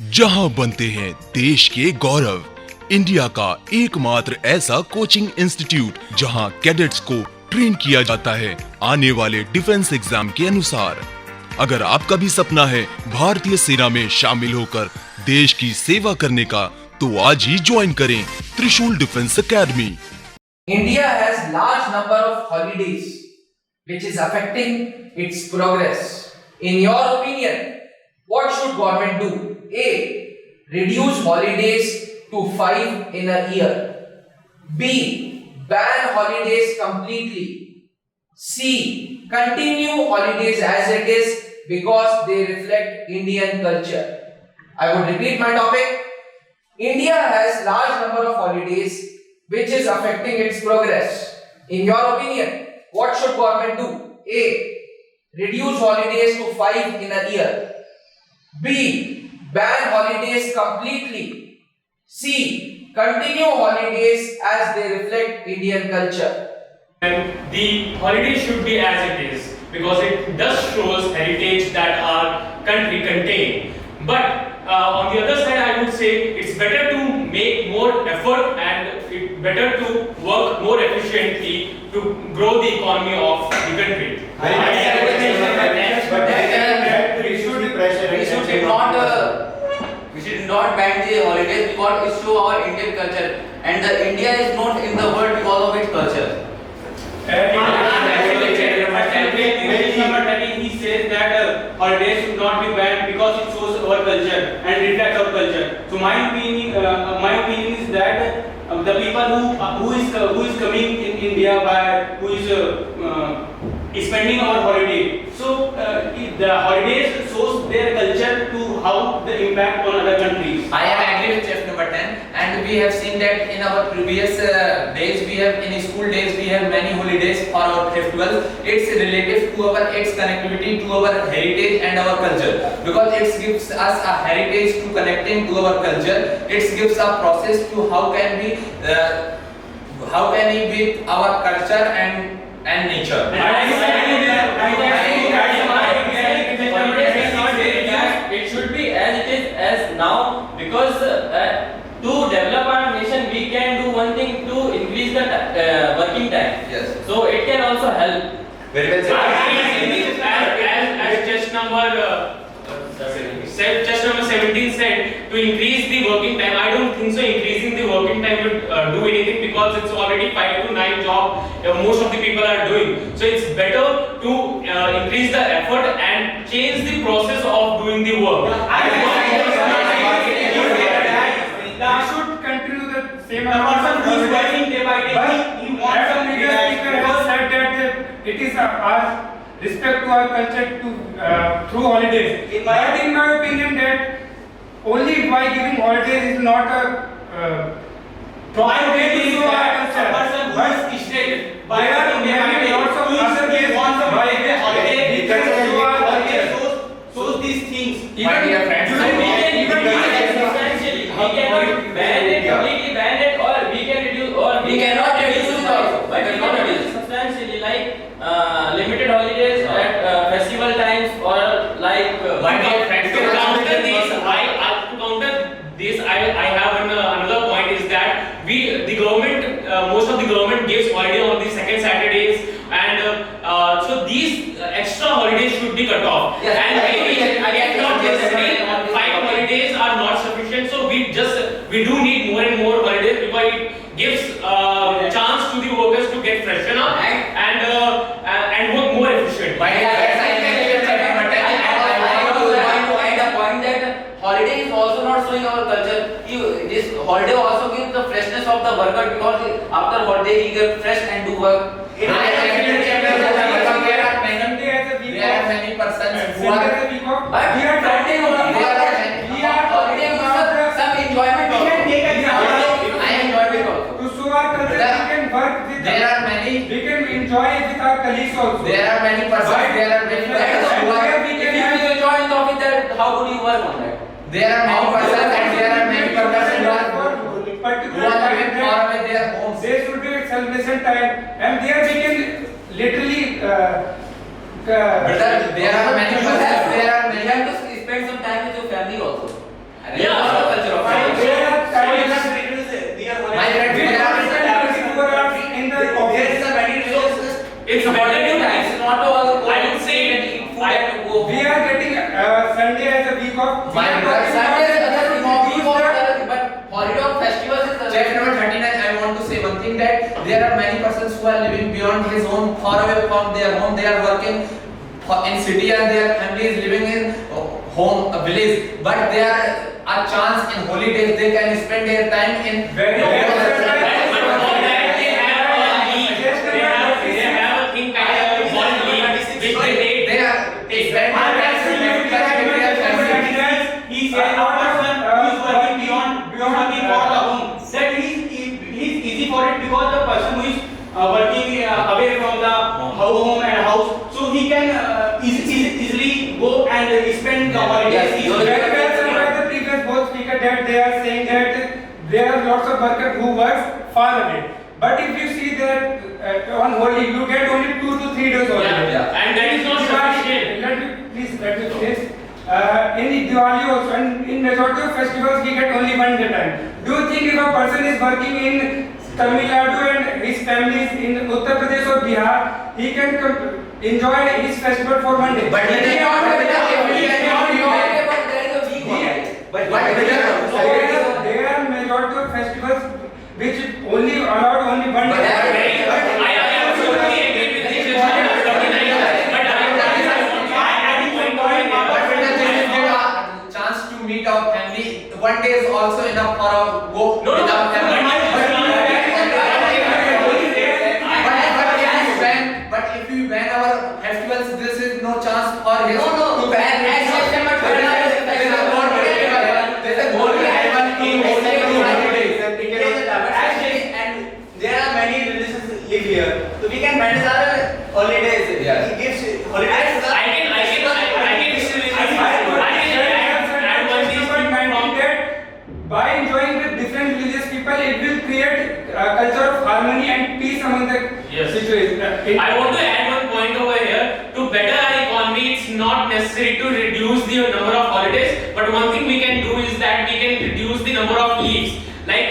जहां बनते हैं देश के गौरव, इंडिया का एकमात्र ऐसा कोचिंग इंस्टीट्यूट जहां कैडेट्स को ट्रेन किया जाता है आने वाले डिफेंस एग्जाम के अनुसार। अगर आपका भी सपना है भारतीय सेना में शामिल होकर देश की सेवा करने का, तो आज ही ज्वाइन करें त्रिशूल defence academy. India has large number of holidays which is affecting its progress. In your opinion, what should government do? A. Reduce holidays to 5 in a year. B. Ban holidays completely. C. Continue holidays as it is because they reflect Indian culture. I would repeat my topic. India has large number of holidays which is affecting its progress. In your opinion, what should government do? A. Reduce holidays to 5 in a year. B. Ban holidays completely. C. Continue holidays as they reflect Indian culture. And the holiday should be as it is because it does shows heritage that our country contain. But on the other side, I would say it's better to make more effort and it's better to work more efficiently to grow the economy of the country. We should not ban the holidays because it shows our Indian culture, and India is known in the world because of its culture. He says that holidays should not be banned because it shows our culture and reflects our culture. So my opinion is that the people who is coming in India by who is spending our holiday. So the holidays shows their culture to how the impact on other countries. I am agree with chef number 10, and we have seen that in our previous days, we have in school days we have many holidays for our festivals. It's relative to its connectivity to our heritage and our culture because it gives us a heritage to connecting to our culture. It gives a process to how can we with our culture and nature. It should be as it is as now because to develop our nation we can do one thing to increase the working time. Yes. So it can also help. Very well said. As just number 17 said, to increase the working time, I don't think so increasing the working time would do anything because it's already 5 to 9 job most of the people are doing. So it's better to increase the effort and change the process of doing the work. We should continue the same. The person who is working day by day, he wants As a something media speaker has said that it is our respect to our culture to through holidays. In my opinion, that only by giving holidays is not a proper way to show our culture. But there are many lots of other ways by which we can show our culture. shows these things. My dear friends, We cannot ban it, completely ban it, or we can reduce, or we cannot reduce it also. But we can reduce substantially, like limited holidays at festival times, or like. My dear friends, to counter this, I have another point is that the government, most of the government gives holiday on the second Saturdays, and so these extra holidays should be cut off. Yes, And I not just say 5 holidays are not sufficient. So we do need more and more holidays because it gives chance to the workers to get freshen up and work more efficient. My dear friends, I want to add a point that holiday is also not showing our culture. This holiday also gives the freshness of the worker because after holiday he get fresh and do work. There are many persons who are but we are talking about holiday gives some enjoyment. I enjoy it also. To show our culture, we can work with. There are many. We can enjoy with our colleagues also. There are many persons. There are many persons who are. If you enjoy in the office, then how could you work on that? There are many persons and there are many persons who are living far away their homes. They should be at celebration time, and there we can literally. But there are many persons. There are many. You have to spend some time with your family also. Sunday as a week off. My brother, Sunday is other thing of week off, but holiday of festivals is other. Chapter number 39, I want to say one thing, that there are many persons who are living beyond his home, far away from their home. They are working in city and their family is living in home, a village. But there are a chance in holidays they can spend their time in Very But well. for that they have a leave. They have a thing kind of one leave which they take. They are Take spend that. their time with their family. He said a person who is working beyond working for the home, that he's easy for it, because the person who is working away from the home and house, so he can easily go and spend the holidays easily. Very well said by the previous both speaker that they are saying that there are lots of workers who work far away. But if you see that on Holi you get only 2 to 3 days holiday. Yeah. And that is not sufficient. Let me finish. In Diwali also and in majority of festivals we get only 1 day time. Do you think if a person is working in Tamil Nadu and his family is in Uttar Pradesh or Bihar, he can enjoy his festival for 1 day? But he He cannot cannot do that if he cannot do enjoy that. But there is a week holiday. There are majority of festivals which only allowed only 1 But day. that- I absolutely agree with this. But I But when the thing is give a chance to meet our family, 1 day is also enough for a go No, with our family. But if we ban our festivals, this is no chance for his to ban. As September 29 is a festival. There's a goal to have And there are many religions live here, so we can manage our holidays. Yeah. He gives holidays. I can add one thing from By enjoying with different religious people, it will create a culture of harmony and peace among the Yes. situation. I want to add one point over here. To better our economy, it's not necessary to reduce the number of holidays, but one thing we can do is that we can reduce the number of leaves. Like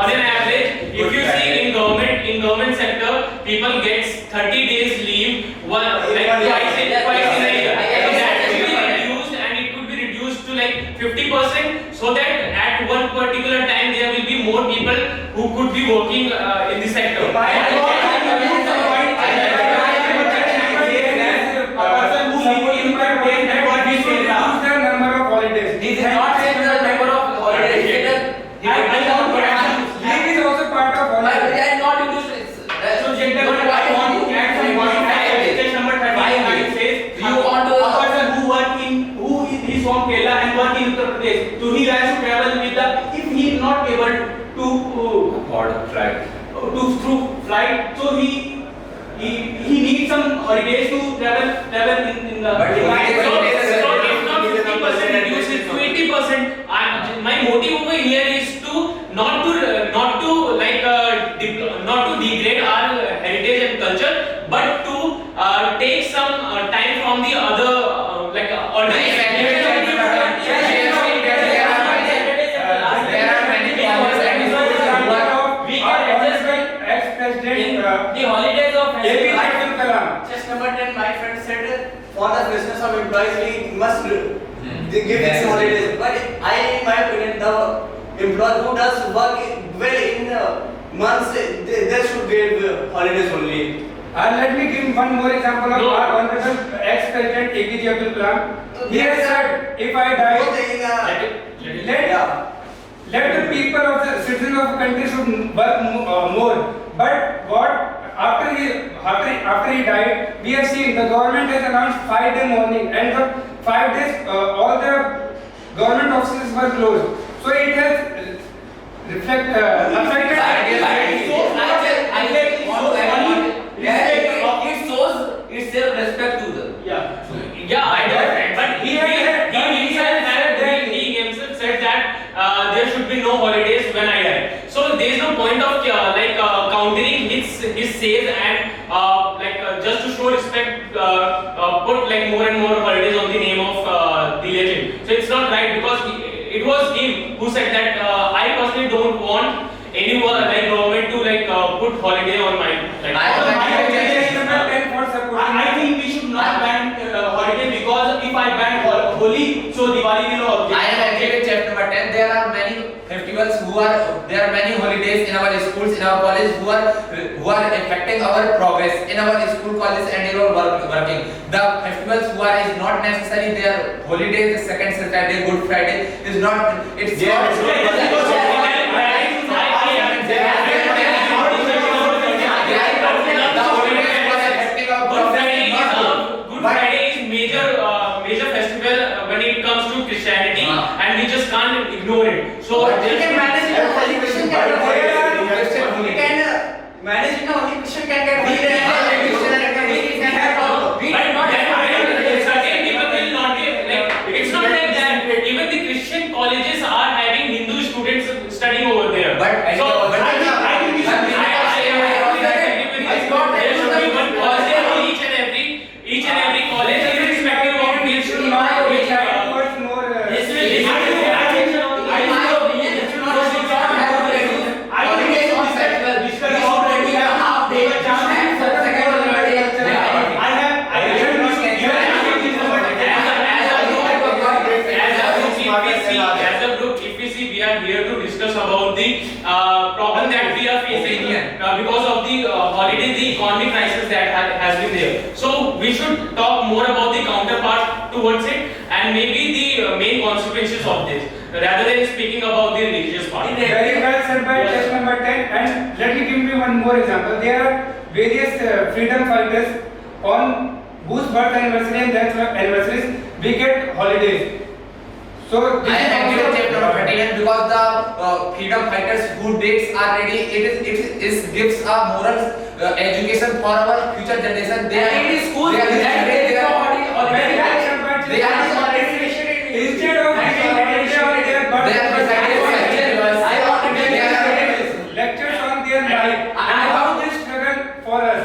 on an average, if you see in government sector, people gets 30 days leave, twice in a year. So that could be reduced, and it could be reduced to like 50%, so that at one particular time there will be more people who could be working in the sector. He did not say the number of holidays. He said he did not put Leave is also part of But holiday. they are not used. So gentlemen, I want to add some point. Section number 39 says You want to- a person who is from Kerala and work in Uttar Pradesh, so he has to travel with the, if he is not able to through flight, so he needs some holidays to travel in the. But he needs So holidays if as well. not 50%, reduce it to 80%. My motive over here is to not to degrade our heritage and culture, but to take some time from the other The holidays of APJ festival. Abdul Kalam. Just number 10, my friend said, for the business of employees, we must give these holidays. But in my opinion, the employee who does work well in months, they should get holidays only. Let me give one more example of No. our honorable ex-president APJ Abdul Kalam. He has said, if I die, let the people of the citizens of the country should work more. But what after he died, we have seen the government has announced 5-day mourning, and for 5 days all the government offices were closed. So it has affected. It shows its self-respect to them. Yeah, I understand. But he himself said that there should be no holidays when I die. So there is no point of countering his says and just to show respect, put like more and more holidays on the name of the legend. So it's not right, because it was him who said that I personally don't want anyone government to put holiday on my Number 10 for supporting. I think we should not ban holiday, because if I ban Holi, so Diwali will object. I am agree with chapter number 10. There are many festivals there are many holidays in our schools, in our college who are affecting our progress in our school, college and in our working. The festivals is not necessary. Their holidays, second Saturday, Good Friday is not. It's not. Good Friday is major festival when it comes to Christianity, and we just can't ignore it. So we can manage it. Only Christian can get holiday. We can manage it. Only Christian can get holiday. Certain people will not be like. It's not like that. Even the Christian colleges are having Hindu students studying over there. But so there should be one policy for each and every college, irrespective of which as a group, if we see, we are here to discuss about the problem that we are facing because of the holiday, the economic crisis that has been there. So we should talk more about the counterpart towards it and maybe the main consequences of this, rather than speaking about the religious part. Very well said by test number 10. And let me give you one more example. There are various freedom fighters on whose birth anniversary and death anniversaries we get holidays. So I am agree with chapter number 31 because the freedom fighters whose dates are ready, it gives a moral education for our future generation. They are in schools. They are very well said by They are instead of giving holiday on their birth lectures on their life and how they struggle for us.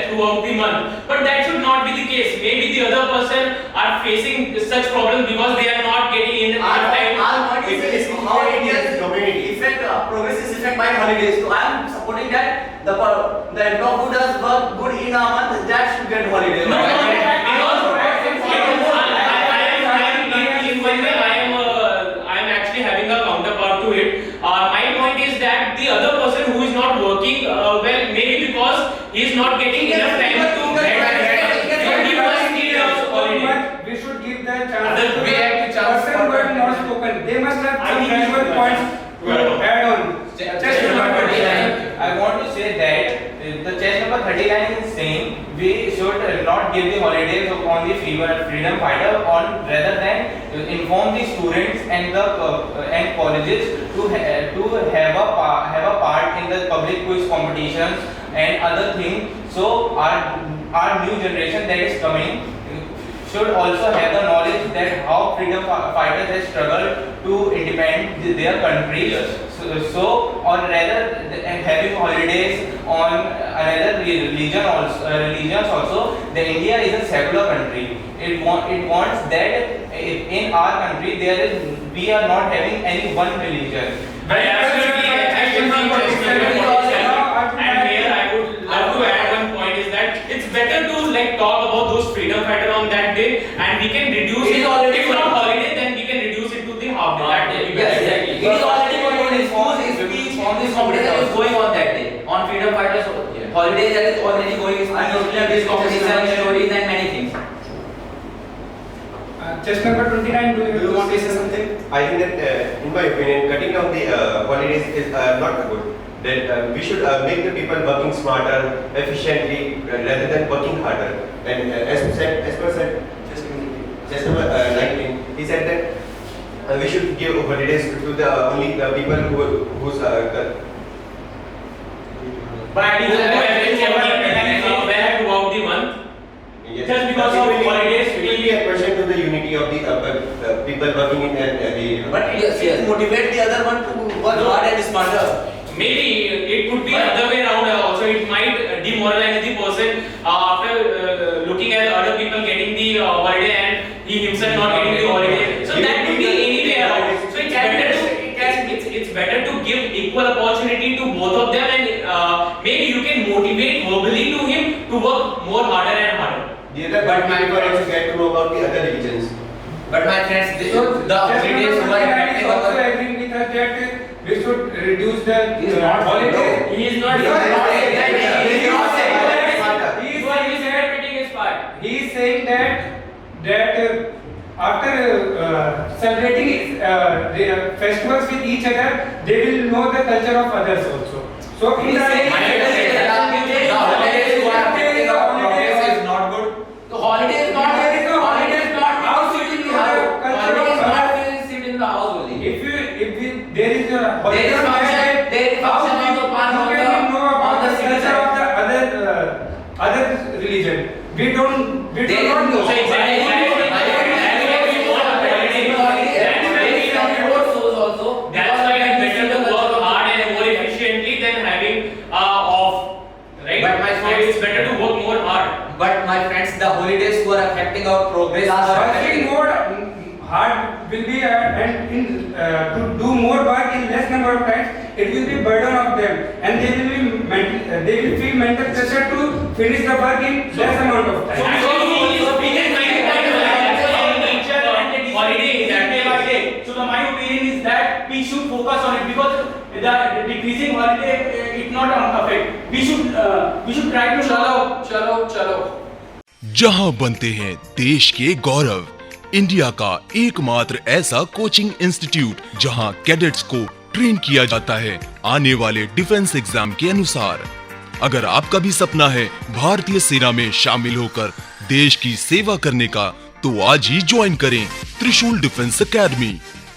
Throughout the month, but that should not be the case. Maybe the other person are facing such problems because they are not getting in enough time. Our point is how India's effect progress is affected by holidays. So I am supporting that the employee who does work good in a month that should get holiday. No, I am actually having a counterpart to it. My point is that the other person who is not working well, maybe because he is not getting enough time to We should give the chance. We have to chance Person who have not spoken, they must have some valuable points to add on. Just remember. I want to say that the chest number 39 is saying we should not give the holidays on the freedom fighter, on rather than inform the students and the and colleges to have a part in the public quiz competitions and other things. So our new generation that is coming should also have the knowledge that how freedom fighters have struggled to independ their countries. So or rather having holidays on another religions also, the India is a secular country. It wants that in our country we are not having any one religion. I absolutely and here I would love to add one point is that it's better to talk about those freedom fighters on that day, and we can reduce it. If not holiday, then we can reduce it to the half day. That day. Exactly. It is already going on. Speech on this competition is going on that day. On freedom fighters holidays that is already going. This competition, stories and many things. Just number 29. Do you want to say something? I think that, in my opinion, cutting down the holidays is not good. That we should make the people working smarter, efficiently, rather than working harder. And as per said, just number 19, he said that we should give holidays to the only people whose But adding throughout the month. yes. Just because of holidays, it will be a question to the unity of the people working in the. But it motivate the other one to work hard and smarter. Maybe it could be other way around also. It might demoralize the person after looking at other people getting the holiday and he himself not getting the holiday. So that could be any way around. So it's better to give equal opportunity maybe you can motivate verbally to him to work more harder and harder. The other part people also get to know about the other religions. But my friends, the holidays who are affecting also our agreeing with us that we should reduce the holidays. He is not. He is not saying that. He is not saying that. He is You are saying that. misinterpreting his part. He is saying that after celebrating the festivals with each other, they will know the culture of others also. So he is saying the holidays who are affecting our progress is not good. The holiday is not There is no holiday is not how sit in the should house. you culture Holiday is of not will sit in the house only. if there is a There is function. There is how function we- on the part how of can we know the about the citizen. culture of the other religion? We do There is not know. So exactly. That's why it's better to work hard and more efficiently than having off, right? But my So friends- it's better to work more hard. But my friends, the holidays who are affecting our progress are Working affecting. more hard will be to do more work in less number of times. It will be burden of them, and they will feel mental pressure to finish the work in less amount of time. Actually, he is speaking my Nature and the holiday is day by day. So my opinion is that we should focus on it because the decreasing holiday it not affect. We should try to चलो जहां बनते हैं देश के गौरव, India का एकमात्र ऐसा coaching institute जहां कैडेट्स को ट्रेन किया जाता है आने वाले डिफेंस एग्जाम के अनुसार। अगर आपका भी सपना है भारतीय सेना में शामिल होकर देश की सेवा करने का, तो आज ही ज्वाइन करें त्रिशूल डिफेंस एकेडमी।